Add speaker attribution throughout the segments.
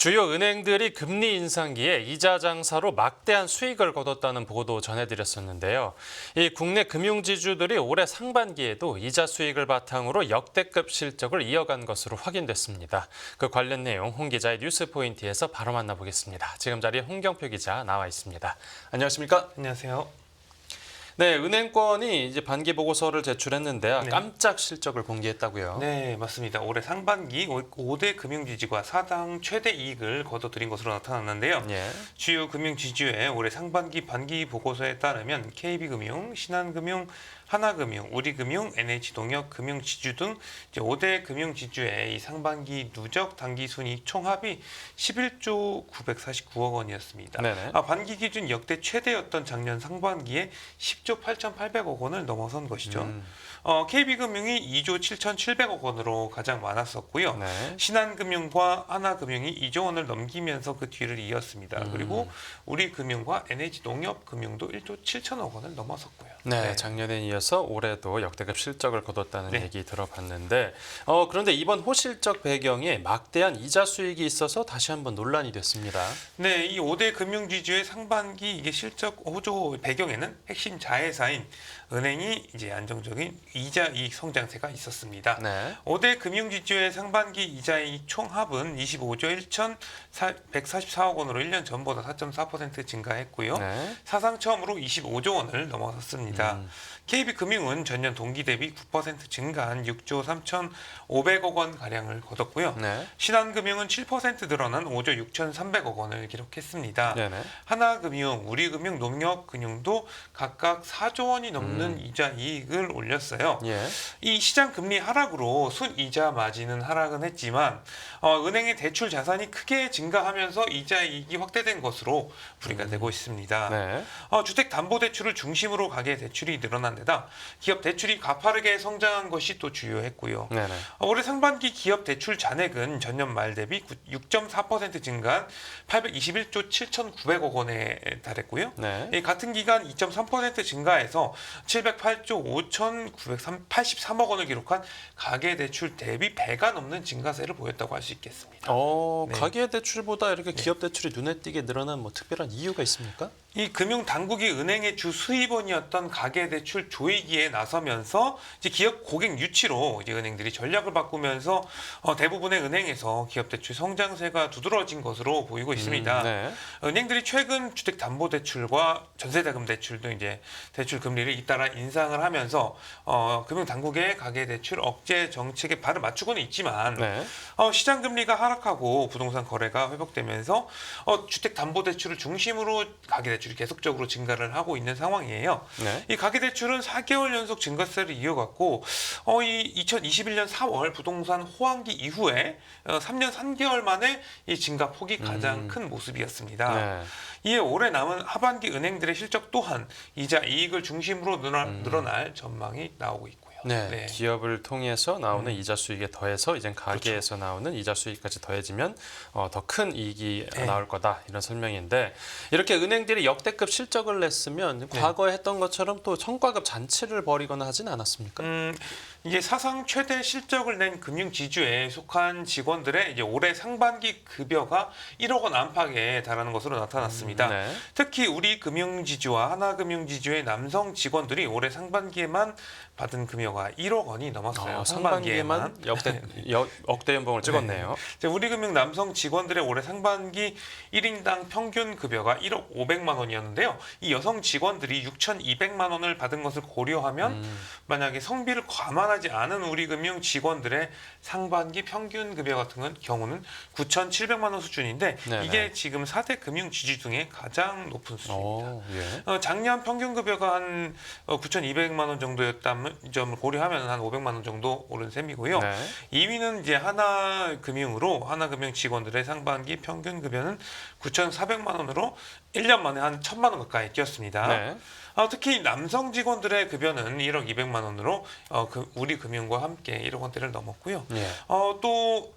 Speaker 1: 주요 은행들이 금리 인상기에 이자 장사로 막대한 수익을 거뒀다는 보도 전해드렸었는데요. 이 국내 금융지주들이 올해 상반기에도 이자 수익을 바탕으로 역대급 실적을 이어간 것으로 확인됐습니다. 그 관련 내용 홍 기자의 뉴스포인트에서 바로 만나보겠습니다. 지금 자리에 홍경표 기자 나와 있습니다. 안녕하십니까?
Speaker 2: 안녕하세요.
Speaker 1: 네, 은행권이 이제 반기 보고서를 제출했는데요.
Speaker 2: 네.
Speaker 1: 깜짝 실적을 공개했다고요.
Speaker 2: 네, 맞습니다. 올해 상반기 5대 금융지주가 사상 최대 이익을 거둬들인 것으로 나타났는데요.
Speaker 1: 예.
Speaker 2: 주요 금융지주의 올해 상반기 반기 보고서에 따르면 KB금융, 신한금융, 하나금융, 우리금융, NH농협 금융지주 등 5대 금융지주의 이 상반기 누적 당기순이익 총합이 11조 949억 원이었습니다.
Speaker 1: 네네.
Speaker 2: 반기 기준 역대 최대였던 작년 상반기에 10조 8,800억 원을 넘어선 것이죠. KB금융이 2조 7,700억 원으로 가장 많았었고요.
Speaker 1: 네.
Speaker 2: 신한금융과 하나금융이 2조 원을 넘기면서 그 뒤를 이었습니다. 그리고 우리금융과 NH농협금융도 1조 7천억 원을 넘어섰고요.
Speaker 1: 네, 작년에 이어서 올해도 역대급 실적을 거뒀다는
Speaker 2: 네.
Speaker 1: 얘기 들어봤는데 그런데 이번 호실적 배경에 막대한 이자 수익이 있어서 다시 한번 논란이 됐습니다.
Speaker 2: 네, 이 5대 금융지주의 상반기 이게 실적 호조 배경에는 핵심 자회사인 은행이 이제 안정적인 이자 이익 성장세가 있었습니다.
Speaker 1: 네.
Speaker 2: 5대 금융지주의 상반기 이자이익 총합은 25조 1,144억 원으로 1년 전보다 4.4% 증가했고요.
Speaker 1: 네.
Speaker 2: 사상 처음으로 25조 원을 넘어섰습니다. KB금융은 전년 동기 대비 9% 증가한 6조 3,500억 원 가량을 거뒀고요.
Speaker 1: 네.
Speaker 2: 신한금융은 7% 늘어난 5조 6,300억 원을 기록했습니다.
Speaker 1: 네네.
Speaker 2: 하나금융, 우리금융, 농협금융도 각각 4조 원이 넘는 이자 이익을 올렸어요.
Speaker 1: 예.
Speaker 2: 이 시장 금리 하락으로 순이자 마진은 하락은 했지만 은행의 대출 자산이 크게 증가하면서 이자 이익이 확대된 것으로 풀이가 되고 있습니다.
Speaker 1: 네.
Speaker 2: 주택담보대출을 중심으로 가계 대출이 늘어난 데다 기업 대출이 가파르게 성장한 것이 또 주요했고요.
Speaker 1: 네네.
Speaker 2: 올해 상반기 기업 대출 잔액은 전년 말 대비 6.4% 증가한 821조 7,900억 원에 달했고요.
Speaker 1: 네.
Speaker 2: 이 같은 기간 2.3% 증가해서 708조 5,983억 원을 기록한 가계대출 대비 배가 넘는 증가세를 보였다고 할 수 있겠습니다. 네.
Speaker 1: 가계 대출보다 이렇게 기업 대출이 눈에 띄게 늘어난 뭐 특별한 이유가 있습니까?
Speaker 2: 이 금융 당국이 은행의 주 수입원이었던 가계대출 조이기에 나서면서 이제 기업 고객 유치로 이제 은행들이 전략을 바꾸면서 대부분의 은행에서 기업 대출 성장세가 두드러진 것으로 보이고 있습니다.
Speaker 1: 네.
Speaker 2: 은행들이 최근 주택담보대출과 전세자금 대출도 이제 대출 금리를 잇따라 인상을 하면서 금융 당국의 가계대출 억제 정책에 발을 맞추고는 있지만
Speaker 1: 네.
Speaker 2: 시장 금리가 하락하고 부동산 거래가 회복되면서 주택담보대출을 중심으로 가계대출이 계속적으로 증가를 하고 있는 상황이에요.
Speaker 1: 네.
Speaker 2: 이 가계대출은 4개월 연속 증가세를 이어갔고 이 2021년 4월 부동산 호황기 이후에 3년 3개월 만에 이 증가 폭이 가장 큰 모습이었습니다.
Speaker 1: 네.
Speaker 2: 이에 올해 남은 하반기 은행들의 실적 또한 이자 이익을 중심으로 늘어날 전망이 나오고 있고요.
Speaker 1: 네, 기업을 통해서 나오는 이자 수익에 더해서 이제 가계에서 나오는 이자 수익까지 더해지면 더 큰 이익이 나올 거다 이런 설명인데 이렇게 은행들이 역대급 실적을 냈으면 과거에 했던 것처럼 또 성과급 잔치를 벌이거나 하진 않았습니까?
Speaker 2: 이게 사상 최대 실적을 낸 금융지주에 속한 직원들의 이제 올해 상반기 급여가 1억 원 안팎에 달하는 것으로 나타났습니다.
Speaker 1: 네.
Speaker 2: 특히 우리 금융지주와 하나금융지주의 남성 직원들이 올해 상반기에만 받은 금여가 1억 원이 넘었어요.
Speaker 1: 상반기에만 억대 연봉을 찍었네요.
Speaker 2: 우리금융 남성 직원들의 올해 상반기 1인당 평균 급여가 1억 500만 원이었는데요. 이 여성 직원들이 6,200만 원을 받은 것을 고려하면 만약에 성비를 감안하지 않은 우리금융 직원들의 상반기 평균 급여 같은 경우는 9,700만 원 수준인데
Speaker 1: 네네.
Speaker 2: 이게 지금 4대 금융지주 중에 가장 높은 수준입니다.
Speaker 1: 예.
Speaker 2: 작년 평균 급여가 한 9,200만 원 정도였다면 점을 고려하면 한 500만 원 정도 오른 셈이고요.
Speaker 1: 네.
Speaker 2: 2위는 이제 하나금융 직원들의 상반기 평균 급여는 9,400만 원으로 1년 만에 한 1,000만 원 가까이 뛰었습니다.
Speaker 1: 네.
Speaker 2: 특히 남성 직원들의 급여는 1억 200만 원으로 우리금융과 함께 1억 원대를 넘었고요.
Speaker 1: 예.
Speaker 2: 또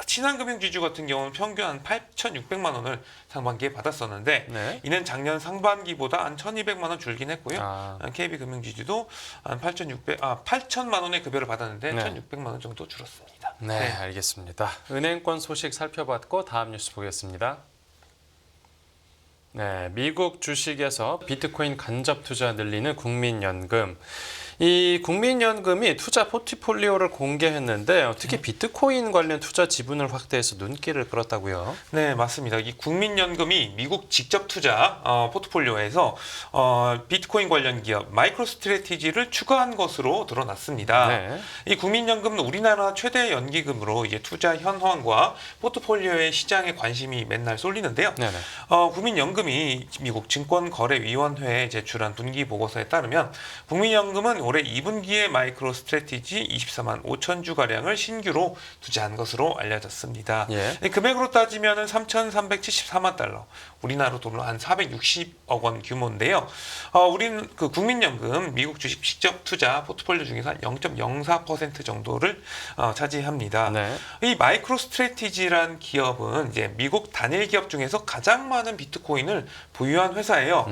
Speaker 2: 신한금융지주 같은 경우는 평균 한 8,600만 원을 상반기에 받았었는데
Speaker 1: 네.
Speaker 2: 이는 작년 상반기보다 한 1,200만 원 줄긴 했고요.
Speaker 1: 아,
Speaker 2: KB금융지주도 한 8,000만 원의 급여를 받았는데
Speaker 1: 네.
Speaker 2: 1,600만 원 정도 줄었습니다.
Speaker 1: 네, 알겠습니다. 은행권 소식 살펴봤고 다음 뉴스 보겠습니다. 네, 미국 주식에서 비트코인 간접 투자 늘리는 국민연금. 이 국민연금이 투자 포트폴리오를 공개했는데 특히 비트코인 관련 투자 지분을 확대해서 눈길을 끌었다고요.
Speaker 2: 네, 맞습니다. 이 국민연금이 미국 직접 투자 포트폴리오에서 비트코인 관련 기업 마이크로스트래티지를 추가한 것으로 드러났습니다.
Speaker 1: 네.
Speaker 2: 이 국민연금은 우리나라 최대 연기금으로 이제 투자 현황과 포트폴리오의 시장에 관심이 맨날 쏠리는데요.
Speaker 1: 네네.
Speaker 2: 국민연금이 미국 증권거래위원회에 제출한 분기 보고서에 따르면 국민연금은 올해 2분기에 마이크로 스트래티지 24만 5천 주 가량을 신규로 투자한 것으로 알려졌습니다.
Speaker 1: 예.
Speaker 2: 금액으로 따지면은 3,374만 달러, 우리나라 돈으로 한 460억 원 규모인데요. 우리는 그 국민연금 미국 주식 직접 투자 포트폴리오 중에서 한 0.04% 정도를 차지합니다.
Speaker 1: 네.
Speaker 2: 이 마이크로 스트래티지란 기업은 이제 미국 단일 기업 중에서 가장 많은 비트코인을 보유한 회사예요.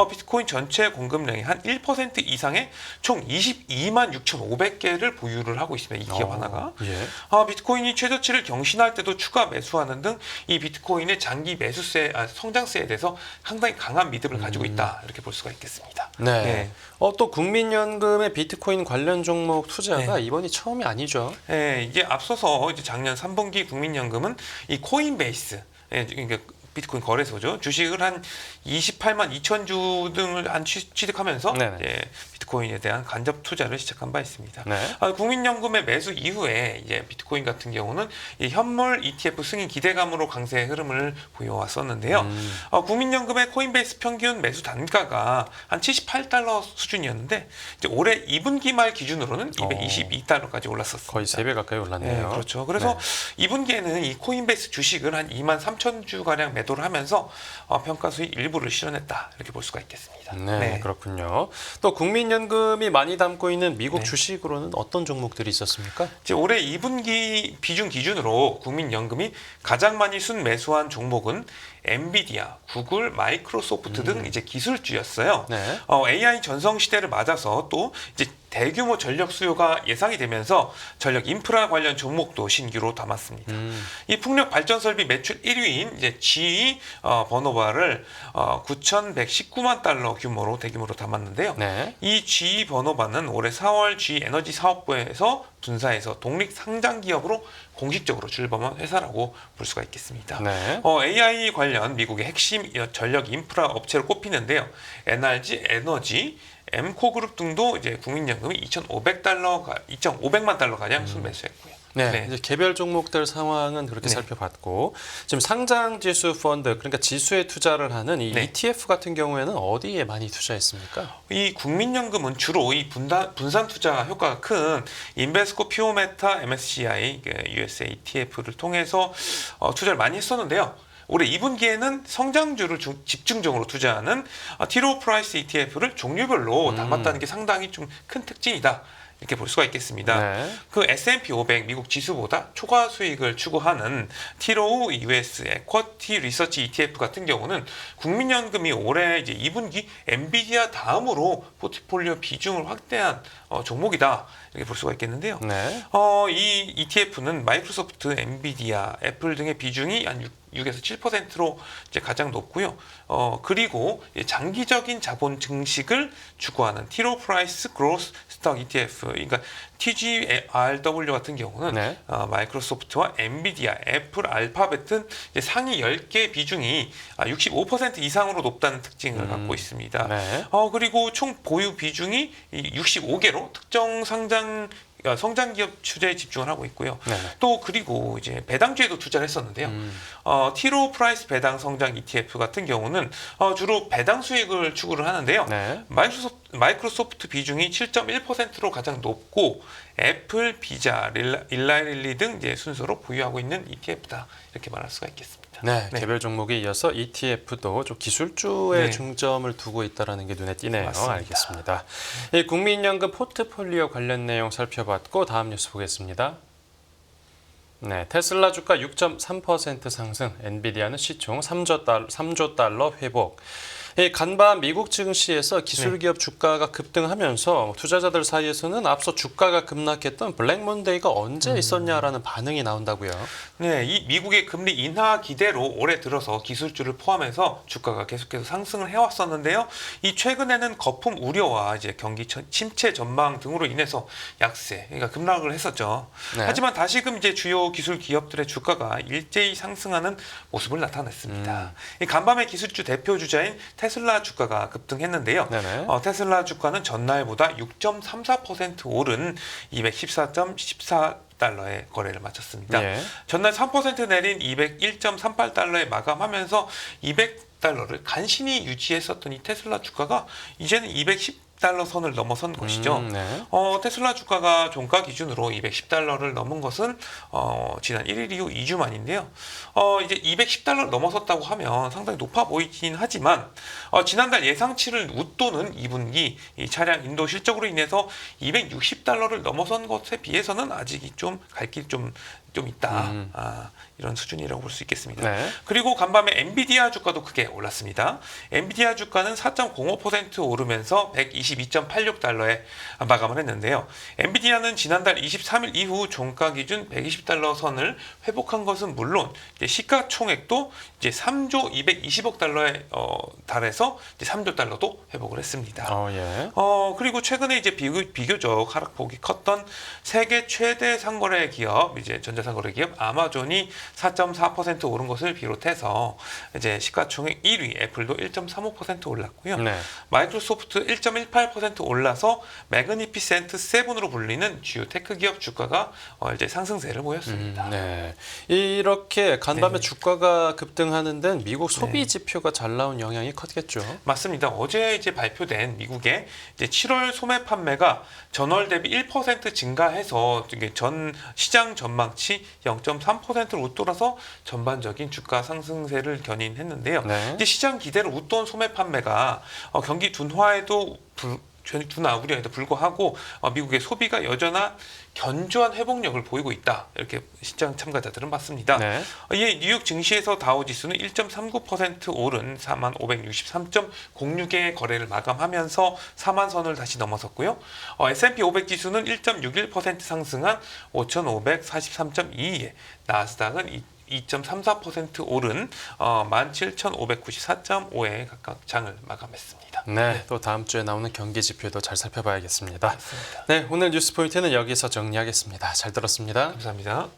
Speaker 2: 비트코인 전체 공급량의 한 1% 이상의 총 22만 6,500개를 보유를 하고 있습니다. 이 기업 하나가.
Speaker 1: 예.
Speaker 2: 비트코인이 최저치를 경신할 때도 추가 매수하는 등 이 비트코인의 장기 매수세, 성장세에 대해서 상당히 강한 믿음을 가지고 있다. 이렇게 볼 수가 있겠습니다.
Speaker 1: 네.
Speaker 2: 네.
Speaker 1: 또 국민연금의 비트코인 관련 종목 투자가 이번이 처음이 아니죠.
Speaker 2: 네, 이게 앞서서 이제 작년 3분기 국민연금은 이 코인베이스, 그러니까 비트코인 거래소죠. 주식을 한 28만 2천 주 등을 취득하면서 이제 비트코인에 대한 간접 투자를 시작한 바 있습니다.
Speaker 1: 네.
Speaker 2: 국민연금의 매수 이후에 이제 비트코인 같은 경우는 이 현물 ETF 승인 기대감으로 강세 흐름을 보여왔었는데요. 국민연금의 코인베이스 평균 매수 단가가 한 78달러 수준이었는데 이제 올해 2분기 말 기준으로는 222달러까지 올랐었습니다.
Speaker 1: 거의 3배 가까이 올랐네요.
Speaker 2: 네, 그렇죠. 그래서 2분기에는 이 코인베이스 주식을 한 2만 3천 주 가량 매도를 하면서 평가 수익 일부를 실현했다 이렇게 볼 수가 있겠습니다.
Speaker 1: 네, 그렇군요. 또 국민연금이 많이 담고 있는 미국
Speaker 2: 네.
Speaker 1: 주식으로는 어떤 종목들이 있었습니까?
Speaker 2: 이제 올해 2분기 비중 기준으로 국민연금이 가장 많이 순매수한 종목은 엔비디아, 구글, 마이크로소프트 등 이제 기술주였어요.
Speaker 1: 네.
Speaker 2: AI 전성 시대를 맞아서 또 이제 대규모 전력 수요가 예상이 되면서 전력 인프라 관련 종목도 신규로 담았습니다. 이 풍력 발전 설비 매출 1위인 이제 GE 버노바를 9,119만 달러 규모로 대규모로 담았는데요.
Speaker 1: 네.
Speaker 2: 이 GE 버노바는 올해 4월 GE 에너지 사업부에서 분사해서 독립 상장 기업으로 공식적으로 출범한 회사라고 볼 수가 있겠습니다.
Speaker 1: 네.
Speaker 2: AI 관련 미국의 핵심 전력 인프라 업체로 꼽히는데요. NRG 에너지, 엠코그룹 등도 이제 국민연금이 2,500만 달러 가량 순매수했고요.
Speaker 1: 네, 이제 개별 종목들 상황은 그렇게 살펴봤고 지금 상장 지수 펀드 그러니까 지수에 투자를 하는 이 ETF 같은 경우에는 어디에 많이 투자했습니까?
Speaker 2: 이 국민연금은 주로 이 분산 투자 효과가 큰 인베스코 피오메타 MSCI USA ETF를 통해서 투자를 많이 했었는데요. 올해 2분기에는 성장주를 집중적으로 투자하는 티로 프라이스 ETF를 종류별로 담았다는 게 상당히 좀 큰 특징이다. 이렇게 볼 수가 있겠습니다.
Speaker 1: 네.
Speaker 2: 그 S&P 500 미국 지수보다 초과 수익을 추구하는 티로우 US 에쿼티 리서치 ETF 같은 경우는 국민연금이 올해 이제 2분기 엔비디아 다음으로 포트폴리오 비중을 확대한 종목이다. 이렇게 볼 수가 있겠는데요.
Speaker 1: 네.
Speaker 2: 이 ETF는 마이크로소프트, 엔비디아, 애플 등의 비중이 한 6에서 7%로 이제 가장 높고요. 그리고 장기적인 자본 증식을 추구하는 티로 프라이스 그로스 스톡 ETF, 그러니까 TGRW 같은 경우는 마이크로소프트와 엔비디아, 애플, 알파벳 등 이제 상위 10개 비중이 65% 이상으로 높다는 특징을 갖고 있습니다.
Speaker 1: 네.
Speaker 2: 그리고 총 보유 비중이 65개로 특정 성장 기업 투자에 집중을 하고 있고요. 또 그리고 이제 배당주에도 투자를 했었는데요. 티로 프라이스 배당 성장 ETF 같은 경우는 주로 배당 수익을 추구를 하는데요. 마이크로소프트 비중이 7.1%로 가장 높고 애플, 비자, 일라릴리 등 이제 순서로 보유하고 있는 ETF다 이렇게 말할 수가 있겠습니다.
Speaker 1: 네, 개별 종목에 이어서 ETF도 좀 기술주에
Speaker 2: 네.
Speaker 1: 중점을 두고 있다는 게 눈에 띄네요.
Speaker 2: 맞습니다.
Speaker 1: 알겠습니다. 이 국민연금 포트폴리오 관련 내용 살펴봤고 다음 뉴스 보겠습니다. 네, 테슬라 주가 6.3% 상승, 엔비디아는 시총 3조 달러 회복. 이 간밤 미국 증시에서 기술 기업 주가가 급등하면서 투자자들 사이에서는 앞서 주가가 급락했던 블랙 먼데이가 언제 있었냐라는 반응이 나온다고요.
Speaker 2: 네, 이 미국의 금리 인하 기대로 올해 들어서 기술주를 포함해서 주가가 계속해서 상승을 해왔었는데요. 이 최근에는 거품 우려와 이제 경기 침체 전망 등으로 인해서 약세, 그러니까 급락을 했었죠.
Speaker 1: 네.
Speaker 2: 하지만 다시금 이제 주요 기술 기업들의 주가가 일제히 상승하는 모습을 나타냈습니다. 이 간밤의 기술주 대표 주자인 테슬라 주가가 급등했는데요.
Speaker 1: 네네.
Speaker 2: 테슬라 주가는 전날보다 6.34% 오른 214.14달러의 거래를 마쳤습니다.
Speaker 1: 예.
Speaker 2: 전날 3% 내린 201.38달러에 마감하면서 200달러를 간신히 유지했었던 이 테슬라 주가가 이제는 210달러 선을 넘어선 것이죠.
Speaker 1: 네.
Speaker 2: 테슬라 주가가 종가 기준으로 210달러를 넘은 것은 지난 1일 이후 2주 만인데요. 이제 210달러를 넘어섰다고 하면 상당히 높아 보이긴 하지만 지난달 예상치를 웃도는 2분기 이 차량 인도 실적으로 인해서 260달러를 넘어선 것에 비해서는 아직이 좀 갈 길 좀 있다. 이런 수준이라고 볼 수 있겠습니다.
Speaker 1: 네.
Speaker 2: 그리고 간밤에 엔비디아 주가도 크게 올랐습니다. 엔비디아 주가는 4.05% 오르면서 122.86달러에 마감을 했는데요. 엔비디아는 지난달 23일 이후 종가 기준 120달러 선을 회복한 것은 물론 이제 시가총액도 이제 3조 220억 달러에 달해서 이제 3조 달러도 회복을 했습니다.
Speaker 1: 예.
Speaker 2: 그리고 최근에 이제 비교적 하락폭이 컸던 세계 최대 상거래 기업, 이제 전자상거래 기업 아마존이 4.4% 오른 것을 비롯해서 이제 시가총액 1위 애플도 1.35% 올랐고요.
Speaker 1: 네.
Speaker 2: 마이크로소프트 1.18% 올라서 매그니피센트 7으로 불리는 주요 테크 기업 주가가 이제 상승세를 보였습니다.
Speaker 1: 네. 이렇게 간밤에
Speaker 2: 네.
Speaker 1: 주가가 급등하는 데는 미국 소비 지표가 잘 나온 영향이 컸겠죠.
Speaker 2: 맞습니다. 어제 이제 발표된 미국의 이제 7월 소매 판매가 전월 대비 1% 증가해서 이게 전 시장 전망치 0.3%를 웃돌아서 전반적인 주가 상승세를 견인했는데요.
Speaker 1: 네.
Speaker 2: 이제 시장 기대를 웃돈 소매 판매가 경기 둔화에도 둔화 우려에도 불구하고 미국의 소비가 여전한 견조한 회복력을 보이고 있다. 이렇게 시장 참가자들은 봤습니다.
Speaker 1: 네.
Speaker 2: 이에 뉴욕 증시에서 다우지수는 1.39% 오른 45,603.06개의 거래를 마감하면서 4만 선을 다시 넘어섰고요. S&P 500 지수는 1.61% 상승한 5,543.22에 나스닥은 2.34% 오른 17,594.5에 각각 장을 마감했습니다.
Speaker 1: 네, 또 다음 주에 나오는 경기 지표도 잘 살펴봐야겠습니다.
Speaker 2: 맞습니다.
Speaker 1: 네, 오늘 뉴스 포인트는 여기서 정리하겠습니다. 잘 들었습니다.
Speaker 2: 감사합니다.